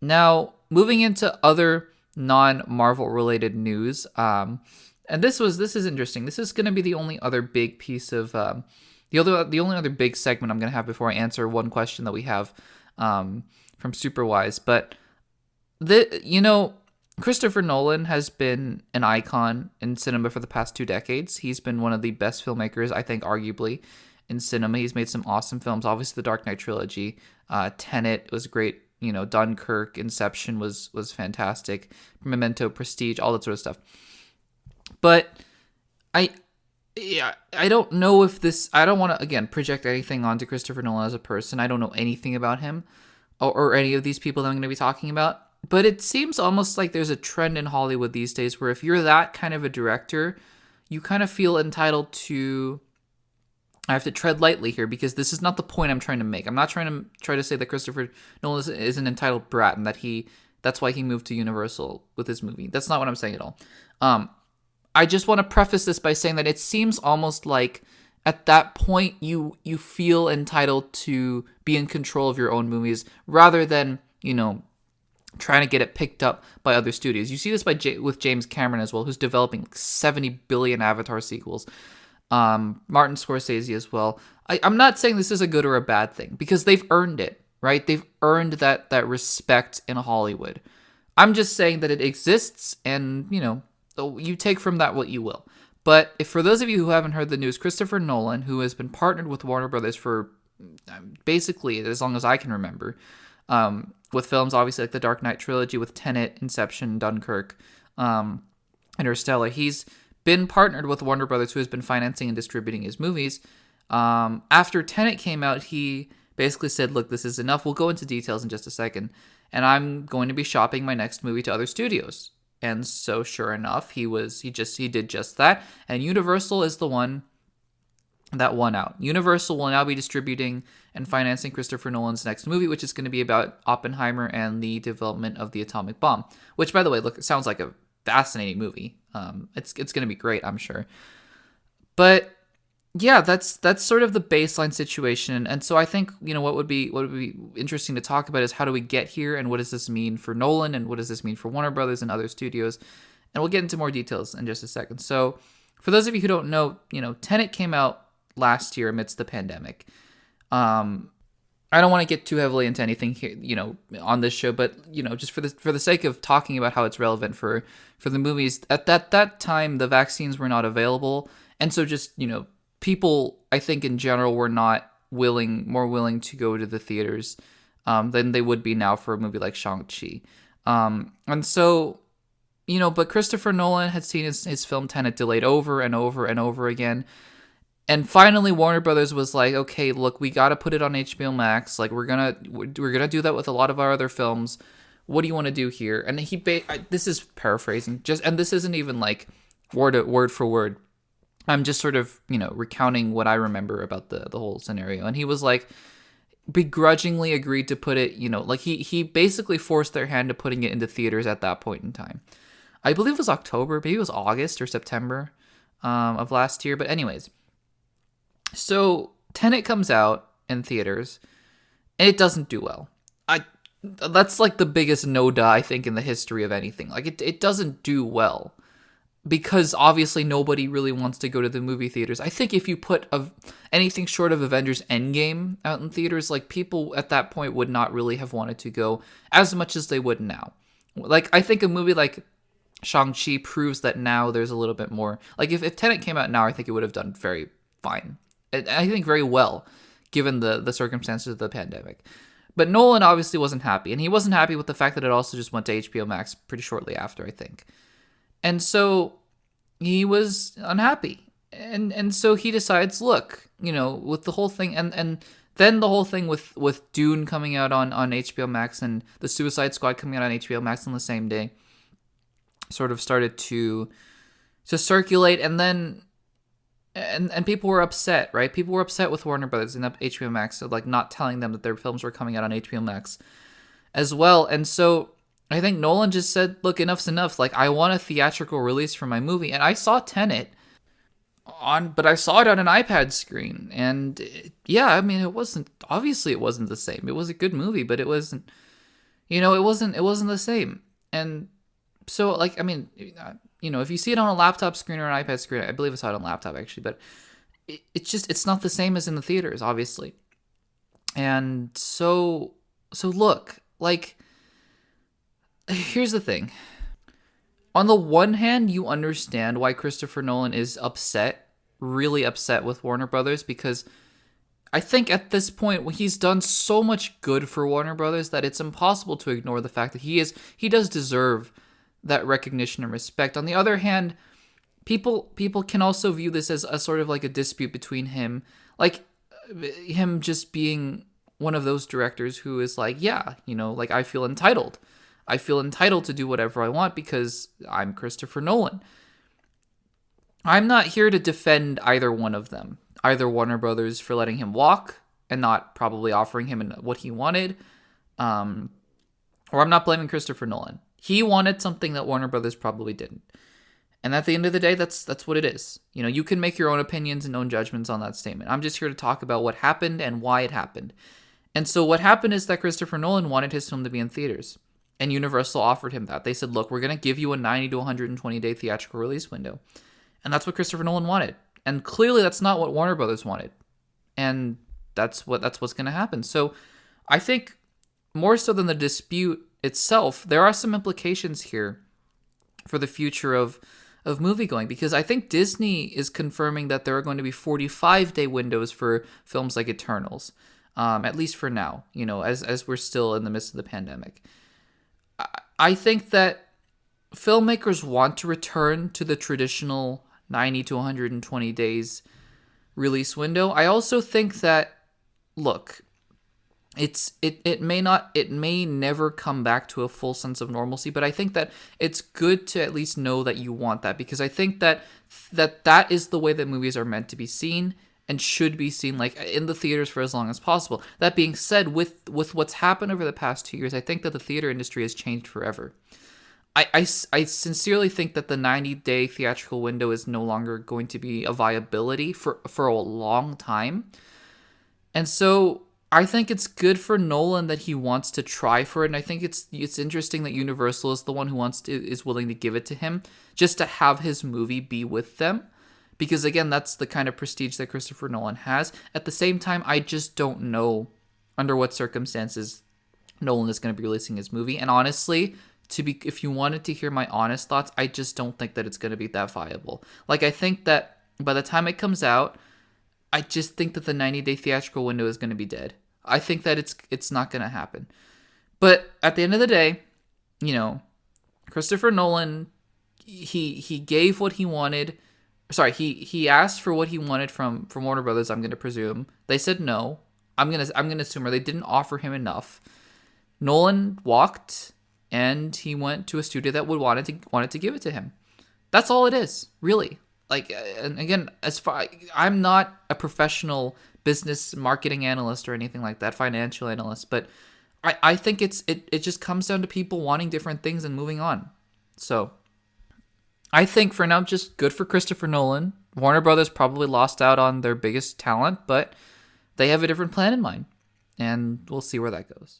Now, moving into other non-Marvel related news, and this is interesting. This is going to be the only other big piece of the only other big segment I'm going to have before I answer one question that we have from Superwise. But Christopher Nolan has been an icon in cinema for the past 2 decades. He's been one of the best filmmakers, I think, arguably, in cinema. He's made some awesome films. Obviously, the Dark Knight trilogy, Tenet was great. Dunkirk, Inception was fantastic. Memento, Prestige, all that sort of stuff. But I don't know if this. I don't want to again project anything onto Christopher Nolan as a person. I don't know anything about him or any of these people that I'm going to be talking about. But it seems almost like there's a trend in Hollywood these days where if you're that kind of a director, you kind of feel entitled to. I have to tread lightly here because this is not the point I'm trying to make. I'm not trying to say that Christopher Nolan is an entitled brat and that's why he moved to Universal with his movie. That's not what I'm saying at all. I just want to preface this by saying that it seems almost like at that point you feel entitled to be in control of your own movies rather than, trying to get it picked up by other studios. You see this with James Cameron as well, who's developing 70 billion Avatar sequels. Martin Scorsese as well. I'm not saying this is a good or a bad thing because they've earned it, right? They've earned that respect in Hollywood. I'm just saying that it exists and, you take from that what you will. But if for those of you who haven't heard the news, Christopher Nolan, who has been partnered with Warner Brothers for basically as long as I can remember, with films obviously like the Dark Knight trilogy, with Tenet, Inception, Dunkirk, Interstellar, he's been partnered with Warner Brothers, who has been financing and distributing his movies. After Tenet came out, he basically said, look, this is enough. We'll go into details in just a second. And I'm going to be shopping my next movie to other studios. And so sure enough, he did just that. And Universal is the one that won out. Universal will now be distributing and financing Christopher Nolan's next movie, which is going to be about Oppenheimer and the development of the atomic bomb. Which, by the way, look, it sounds like a fascinating movie. It's going to be great, I'm sure. But yeah, that's sort of the baseline situation. And so I think, what would be interesting to talk about is how do we get here and what does this mean for Nolan and what does this mean for Warner Brothers and other studios? And we'll get into more details in just a second. So for those of you who don't know, Tenet came out last year amidst the pandemic. I don't want to get too heavily into anything here, on this show, but just for the sake of talking about how it's relevant for the movies, at that time the vaccines were not available, and so just people, I think in general, were not more willing to go to the theaters than they would be now for a movie like Shang-Chi, and so but Christopher Nolan had seen his film Tenet delayed over and over and over again. And finally, Warner Brothers was like, "Okay, look, we got to put it on HBO Max. Like, we're gonna do that with a lot of our other films. What do you want to do here?" And this is paraphrasing, and this isn't even like word for word. I'm just sort of recounting what I remember about the whole scenario. And he was like, begrudgingly agreed to put it. Like he basically forced their hand to putting it into theaters at that point in time. I believe it was October, maybe it was August or September of last year. But anyways. So Tenet comes out in theaters, and it doesn't do well. That's like the biggest no-duh, I think, in the history of anything. Like, it doesn't do well, because obviously nobody really wants to go to the movie theaters. I think if you put anything short of Avengers Endgame out in theaters, like, people at that point would not really have wanted to go as much as they would now. Like, I think a movie like Shang-Chi proves that now there's a little bit more. Like, if Tenet came out now, I think it would have done very fine. I think very well, given the circumstances of the pandemic. But Nolan obviously wasn't happy, and he wasn't happy with the fact that it also just went to HBO Max pretty shortly after, I think. And so he was unhappy. And so he decides, look, with the whole thing, and then the whole thing with Dune coming out on HBO Max and the Suicide Squad coming out on HBO Max on the same day sort of started to circulate, and then And people were upset, right? People were upset with Warner Brothers and HBO Max, so like not telling them that their films were coming out on HBO Max as well. And so I think Nolan just said, look, enough's enough. Like, I want a theatrical release for my movie. And I saw Tenet but I saw it on an iPad screen. And yeah, I mean, it wasn't the same. It was a good movie, but it wasn't, it wasn't the same. And so, like, I mean, if you see it on a laptop screen or an iPad screen, I believe I saw it on a laptop actually, but it's not the same as in the theaters, obviously. And so look, like, here's the thing. On the one hand, you understand why Christopher Nolan is upset, really upset with Warner Brothers, because I think at this point he's done so much good for Warner Brothers that it's impossible to ignore the fact that he does deserve that recognition and respect. On the other hand, people can also view this as a sort of like a dispute between him, like him just being one of those directors who is like, yeah, like I feel entitled. I feel entitled to do whatever I want because I'm Christopher Nolan. I'm not here to defend either one of them. Either Warner Brothers for letting him walk and not probably offering him what he wanted, or I'm not blaming Christopher Nolan. He wanted something that Warner Brothers probably didn't. And at the end of the day, that's what it is. You can make your own opinions and own judgments on that statement. I'm just here to talk about what happened and why it happened. And so what happened is that Christopher Nolan wanted his film to be in theaters. And Universal offered him that. They said, look, we're going to give you a 90 to 120 day theatrical release window. And that's what Christopher Nolan wanted. And clearly that's not what Warner Brothers wanted. And that's what's going to happen. So I think more so than the dispute itself, there are some implications here for the future of movie going, because I think Disney is confirming that there are going to be 45-day windows for films like Eternals, at least for now, as we're still in the midst of the pandemic. I think that filmmakers want to return to the traditional 90 to 120 days release window. I also think that, look, it may never come back to a full sense of normalcy, but I think that it's good to at least know that you want that, because I think that is the way that movies are meant to be seen and should be seen, like in the theaters for as long as possible. That being said, with what's happened over the past 2 years, I think that the theater industry has changed forever. I sincerely think that the 90-day theatrical window is no longer going to be a viability for a long time. And so I think it's good for Nolan that he wants to try for it, and I think it's interesting that Universal is the one who is willing to give it to him, just to have his movie be with them. Because again, that's the kind of prestige that Christopher Nolan has. At the same time, I just don't know under what circumstances Nolan is going to be releasing his movie. And honestly, if you wanted to hear my honest thoughts, I just don't think that it's going to be that viable. Like, I think that by the time it comes out, I just think that the 90-day theatrical window is going to be dead. I think that it's not going to happen. But at the end of the day, Christopher Nolan, he gave what he wanted. Sorry, he asked for what he wanted from Warner Brothers, I'm going to presume. They said no. I'm going to assume, or they didn't offer him enough. Nolan walked, and he went to a studio that wanted to give it to him. That's all it is, really. Like, and again, I'm not a professional business marketing analyst or anything like that, financial analyst, but I think it just comes down to people wanting different things and moving on. So I think for now, just good for Christopher Nolan. Warner Brothers probably lost out on their biggest talent, but they have a different plan in mind, and we'll see where that goes.